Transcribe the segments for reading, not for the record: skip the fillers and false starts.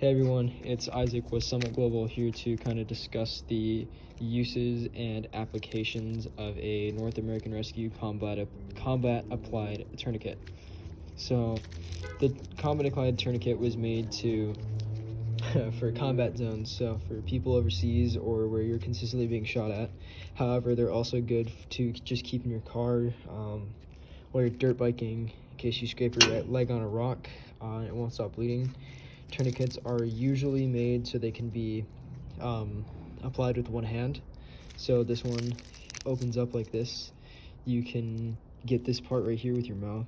Hey everyone, it's Isaac with Summit Global here to kind of discuss the uses and applications of a North American Rescue Combat Applied Tourniquet. So the Combat Applied Tourniquet was made to for combat zones, so for people overseas or where you're consistently being shot at. However, they're also good to just keep in your car while you're dirt biking in case you scrape your leg on a rock and it won't stop bleeding. Tourniquets are usually made so they can be applied with one hand. So this one opens up like this. You can get this part right here with your mouth,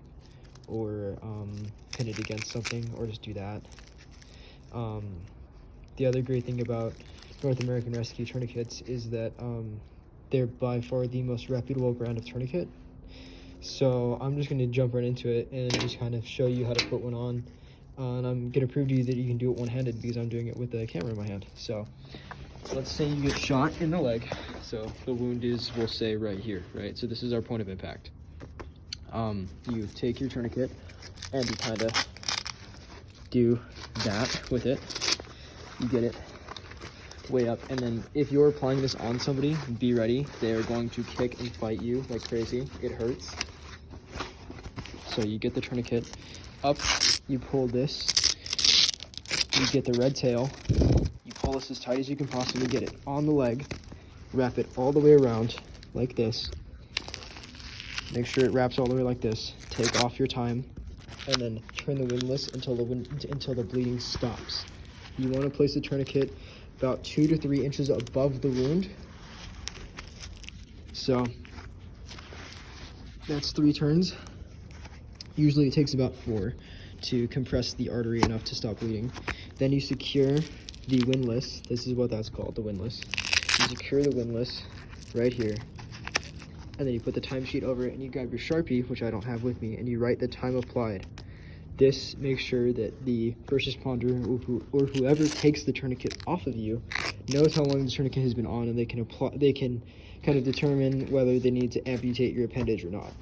or pin it against something, or just do that. The other great thing about North American Rescue Tourniquets is that they're by far the most reputable brand of tourniquet. So I'm just going to jump right into it and just kind of show you how to put one on. And I'm going to prove to you that you can do it one-handed because I'm doing it with the camera in my hand. So let's say you get shot in the leg. So the wound is, we'll say, right here, right? So this is our point of impact. You take your tourniquet and you kind of do that with it. You get it way up, and then if you're applying this on somebody, be ready. They are going to kick and fight you like crazy. It hurts. So you get the tourniquet up, you pull this, you get the red tail, you pull this as tight as you can possibly get it on the leg, wrap it all the way around like this, make sure it wraps all the way like this, take off your time, and then turn the windlass until the bleeding stops. You want to place the tourniquet about 2 to 3 inches above the wound. So that's 3 turns. Usually it takes about 4 to compress the artery enough to stop bleeding. Then you secure the windlass. This is what that's called, the windlass. You secure the windlass right here. And then you put the timesheet over it and you grab your Sharpie, which I don't have with me, and you write the time applied. This makes sure that the first responder or whoever takes the tourniquet off of you knows how long the tourniquet has been on, and they can kind of determine whether they need to amputate your appendage or not.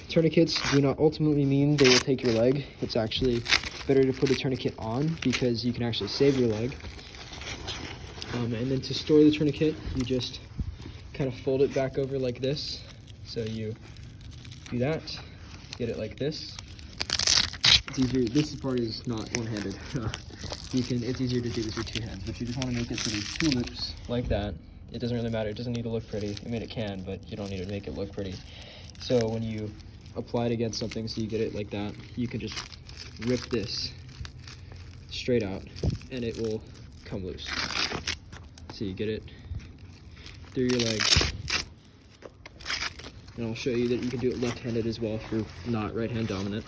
Tourniquets do not ultimately mean they will take your leg. It's actually better to put a tourniquet on because you can actually save your leg. And then to store the tourniquet, you just kind of fold it back over like this. So you do that, get it like this. It's easier. This part is not one-handed. It's easier to do this with 2 hands, but you just want to make it so there's 2 loops like that. It doesn't really matter. It doesn't need to look pretty. I mean, it can, but you don't need to make it look pretty. So when you apply it against something, so you get it like that, you can just rip this straight out and it will come loose. So you get it through your leg. And I'll show you that you can do it left-handed as well if you're not right-hand dominant.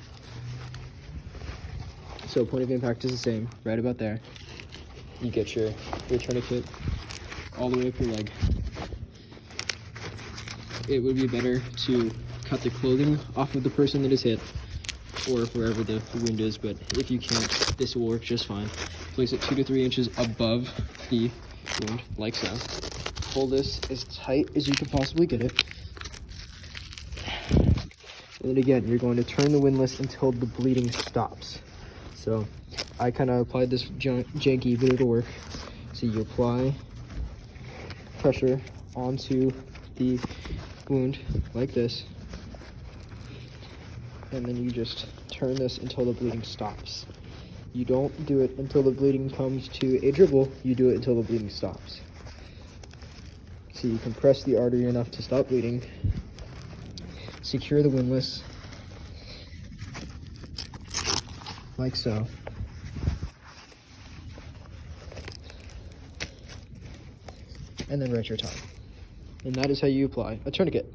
So point of impact is the same, right about there. You get your tourniquet all the way up your leg. It would be better to cut the clothing off of the person that is hit, or wherever the wound is, but if you can't, this will work just fine. Place it 2 to 3 inches above the wound, like so. Pull this as tight as you can possibly get it. And then again, you're going to turn the windlass until the bleeding stops. So I kind of applied this janky, but it'll work. So you apply pressure onto the wound like this, and then you just turn this until the bleeding stops. You don't do it until the bleeding comes to a dribble, you do it until the bleeding stops. So you compress the artery enough to stop bleeding, secure the windlass like so, and then write your time. And that is how you apply a tourniquet.